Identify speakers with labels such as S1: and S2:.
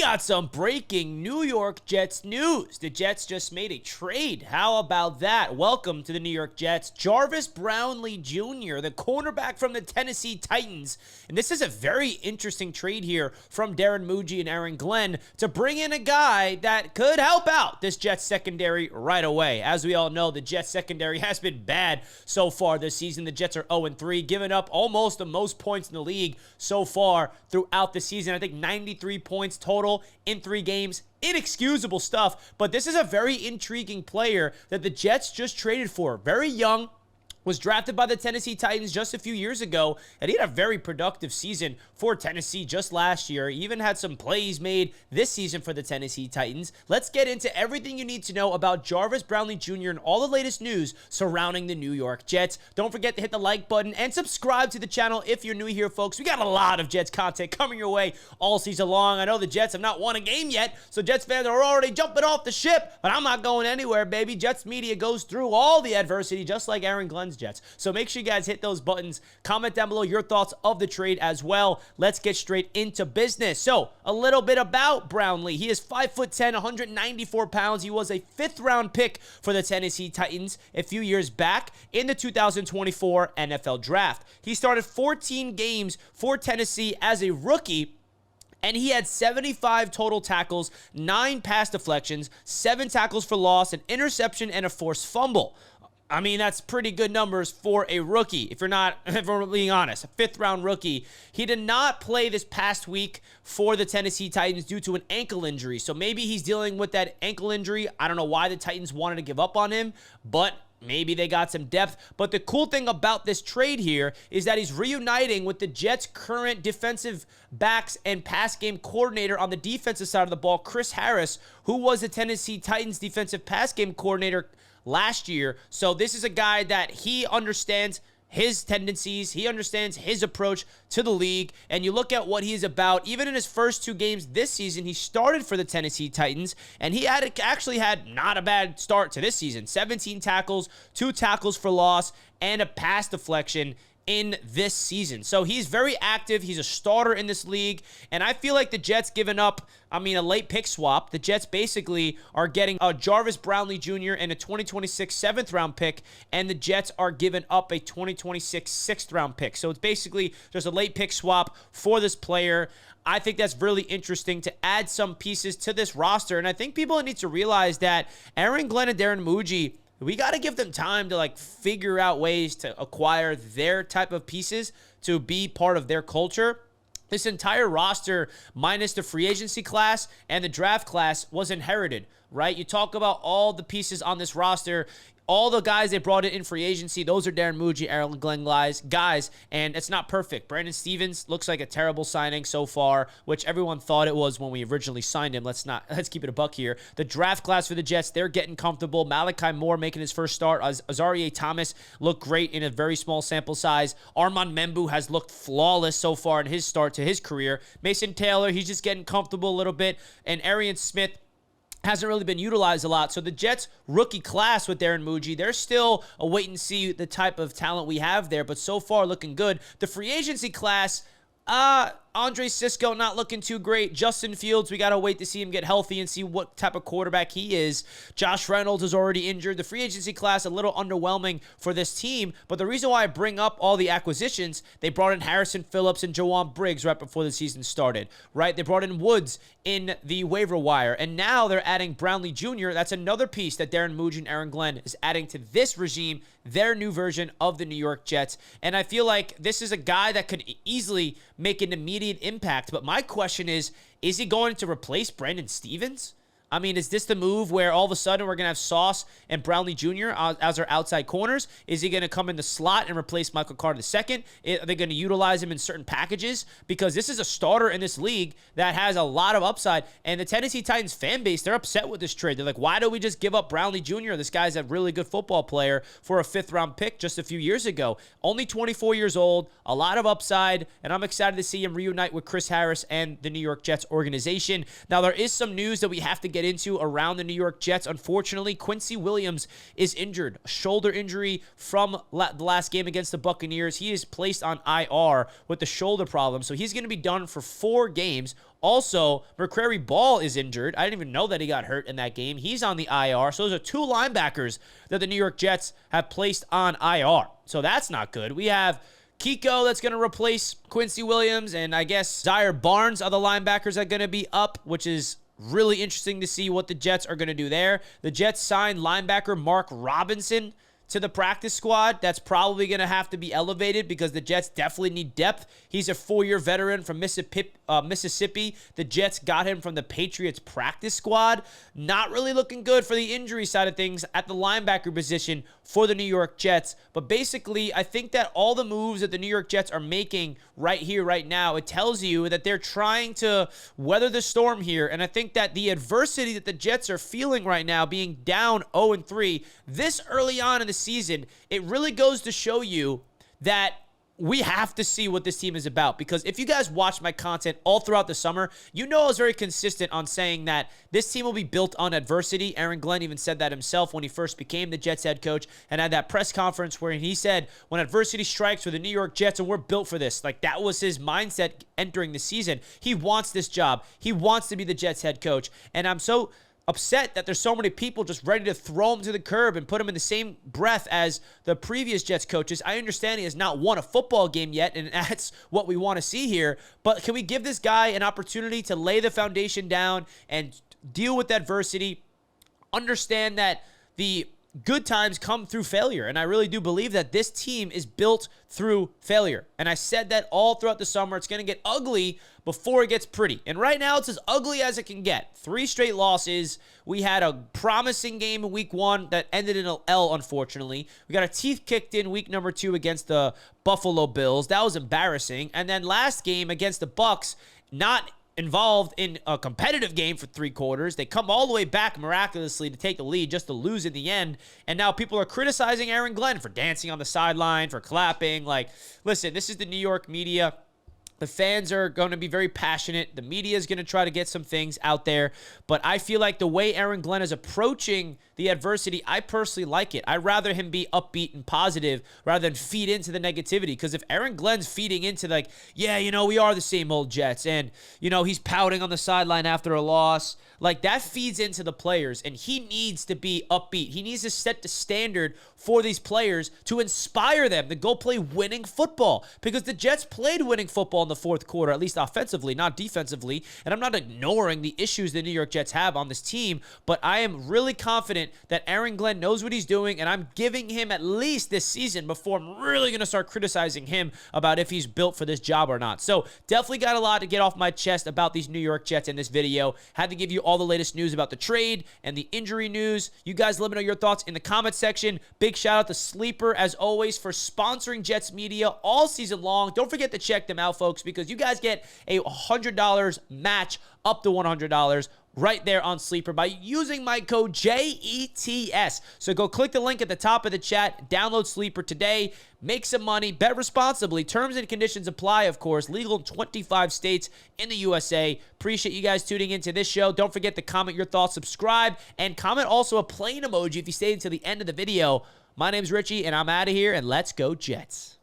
S1: got some breaking New York Jets news. The Jets just made a trade. How about that? Welcome to the New York Jets. Jarvis Brownlee Jr., the cornerback from the Tennessee Titans. And this is a very interesting trade here from Darren Muji and Aaron Glenn to bring in a guy that could help out this Jets secondary right away. As we all know, the Jets secondary has been bad so far this season. The Jets are 0-3, giving up almost the most points in the league so far throughout the season. I think 93 points total in 3 games. Inexcusable stuff, but this is a very intriguing player that the Jets just traded for. Very young, was drafted by the Tennessee Titans just a few years ago, and he had a very productive season for Tennessee just last year. He even had some plays made this season for the Tennessee Titans. Let's get into everything you need to know about Jarvis Brownlee Jr. and all the latest news surrounding the New York Jets. Don't forget to hit the like button and subscribe to the channel if you're new here, folks. We got a lot of Jets content coming your way all season long. I know the Jets have not won a game yet, so Jets fans are already jumping off the ship, but I'm not going anywhere, baby. Jets media goes through all the adversity just like Aaron Glenn's Jets. So make sure you guys hit those buttons. Comment down below your thoughts of the trade as well. Let's get straight into business. So a little bit about Brownlee. He is 5'10", 194 pounds. He was a 5th-round pick for the Tennessee Titans a few years back in the 2024 NFL Draft. He started 14 games for Tennessee as a rookie, and he had 75 total tackles, 9 pass deflections, 7 tackles for loss, an interception, and a forced fumble. I mean, that's pretty good numbers for a rookie, if we're being honest. A 5th-round rookie. He did not play this past week for the Tennessee Titans due to an ankle injury. So maybe he's dealing with that ankle injury. I don't know why the Titans wanted to give up on him, but maybe they got some depth. But the cool thing about this trade here is that he's reuniting with the Jets' current defensive backs and pass game coordinator on the defensive side of the ball, Chris Harris, who was the Tennessee Titans' defensive pass game coordinator last year. So this is a guy that he understands his tendencies. He understands his approach to the league. And you look at what he's about. Even in his first 2 games this season, he started for the Tennessee Titans, and he actually had not a bad start to this season. 17 tackles, 2 tackles for loss, and a pass deflection in this season. So he's very active. He's a starter in this league. And I feel like the Jets giving up, a late pick swap. The Jets basically are getting a Jarvis Brownlee Jr. and a 2026 7th-round pick, and the Jets are giving up a 2026 6th-round pick. So it's basically just a late pick swap for this player. I think that's really interesting to add some pieces to this roster. And I think people need to realize that Aaron Glenn and Darren Muji, we got to give them time to figure out ways to acquire their type of pieces to be part of their culture. This entire roster, minus the free agency class and the draft class, was inherited, right? You talk about all the pieces on this roster, all the guys they brought in free agency, those are Darren Muji, Aaron Glenn guys, and it's not perfect. Brandon Stevens looks like a terrible signing so far, which everyone thought it was when we originally signed him. Let's keep it a buck here. The draft class for the Jets, they're getting comfortable. Malachi Moore making his first start. Azareye'h Thomas looked great in a very small sample size. Armand Membu has looked flawless so far in his start to his career. Mason Taylor, he's just getting comfortable a little bit. And Arian Smith hasn't really been utilized a lot. So the Jets rookie class with Darren Muji, they're still a wait and see the type of talent we have there, but so far looking good. The free agency class, Andre Sisco not looking too great. Justin Fields, we got to wait to see him get healthy and see what type of quarterback he is. Josh Reynolds is already injured. The free agency class a little underwhelming for this team, but the reason why I bring up all the acquisitions, they brought in Harrison Phillips and Jawan Briggs right before the season started, right? They brought in Woods in the waiver wire, and now they're adding Brownlee Jr. That's another piece that Darren Muji and Aaron Glenn is adding to this regime, their new version of the New York Jets. And I feel like this is a guy that could easily make an immediate impact. But my question is he going to replace Brandon Stevens? Is this the move where all of a sudden we're going to have Sauce and Brownlee Jr. as our outside corners? Is he going to come in the slot and replace Michael Carter II? Are they going to utilize him in certain packages? Because this is a starter in this league that has a lot of upside. And the Tennessee Titans fan base, they're upset with this trade. They're like, why do we just give up Brownlee Jr.? This guy's a really good football player for a 5th-round pick just a few years ago. Only 24 years old, a lot of upside, and I'm excited to see him reunite with Chris Harris and the New York Jets organization. Now, there is some news that we have to get get into around the New York Jets. Unfortunately, Quincy Williams is injured. A shoulder injury from the last game against the Buccaneers. He is placed on IR with the shoulder problem, so he's going to be done for 4 games. Also, McCrary Ball is injured. I didn't even know that he got hurt in that game. He's on the IR. So those are 2 linebackers that the New York Jets have placed on IR. So that's not good. We have Kiko that's going to replace Quincy Williams, and I guess Zaire Barnes are the linebackers that are going to be up, which is really interesting to see what the Jets are going to do there. The Jets signed linebacker Mark Robinson to the practice squad. That's probably going to have to be elevated because the Jets definitely need depth. He's a 4-year veteran from Mississippi. The Jets got him from the Patriots practice squad. Not really looking good for the injury side of things at the linebacker position for the New York Jets. But basically, I think that all the moves that the New York Jets are making right here, right now, it tells you that they're trying to weather the storm here. And I think that the adversity that the Jets are feeling right now, being down 0-3 this early on in the season, it really goes to show you that we have to see what this team is about. Because if you guys watch my content all throughout the summer, you know I was very consistent on saying that this team will be built on adversity. Aaron Glenn even said that himself when he first became the Jets head coach and had that press conference where he said, when adversity strikes for the New York Jets and we're built for this. Like, that was his mindset entering the season. He wants this job. He wants to be the Jets head coach. And I'm so upset that there's so many people just ready to throw him to the curb and put him in the same breath as the previous Jets coaches. I understand he has not won a football game yet, and that's what we want to see here. But can we give this guy an opportunity to lay the foundation down and deal with adversity? Understand that the good times come through failure, and I really do believe that this team is built through failure. And I said that all throughout the summer. It's going to get ugly before it gets pretty. And right now, it's as ugly as it can get. 3 straight losses. We had a promising game in week 1 that ended in an L, unfortunately. We got our teeth kicked in week number 2 against the Buffalo Bills. That was embarrassing. And then last game against the Bucs, not involved in a competitive game for 3 quarters. They come all the way back miraculously to take the lead just to lose in the end. And now people are criticizing Aaron Glenn for dancing on the sideline, for clapping. Like, listen, this is the New York media. The fans are going to be very passionate. The media is going to try to get some things out there. But I feel like the way Aaron Glenn is approaching the adversity, I personally like it. I'd rather him be upbeat and positive rather than feed into the negativity. Because if Aaron Glenn's feeding into like, yeah, you know, we are the same old Jets, and, you know, he's pouting on the sideline after a loss, like, that feeds into the players, and he needs to be upbeat. He needs to set the standard for these players to inspire them to go play winning football, because the Jets played winning football in the fourth quarter, at least offensively, not defensively. And I'm not ignoring the issues the New York Jets have on this team, but I am really confident that Aaron Glenn knows what he's doing, and I'm giving him at least this season before I'm really going to start criticizing him about if he's built for this job or not. So definitely got a lot to get off my chest about these New York Jets in this video. Had to give you all the latest news about the trade and the injury news. You guys let me know your thoughts in the comment section. Big shout out to Sleeper, as always, for sponsoring Jets media all season long. Don't forget to check them out, folks, because you guys get a $100 match up to $100 right there on Sleeper by using my code JETS. So go click the link at the top of the chat, download Sleeper today, make some money, bet responsibly. Terms and conditions apply, of course. Legal in 25 states in the USA. Appreciate you guys tuning into this show. Don't forget to comment your thoughts, subscribe, and comment also a plane emoji if you stayed until the end of the video. My name's Richie, and I'm out of here, and let's go Jets.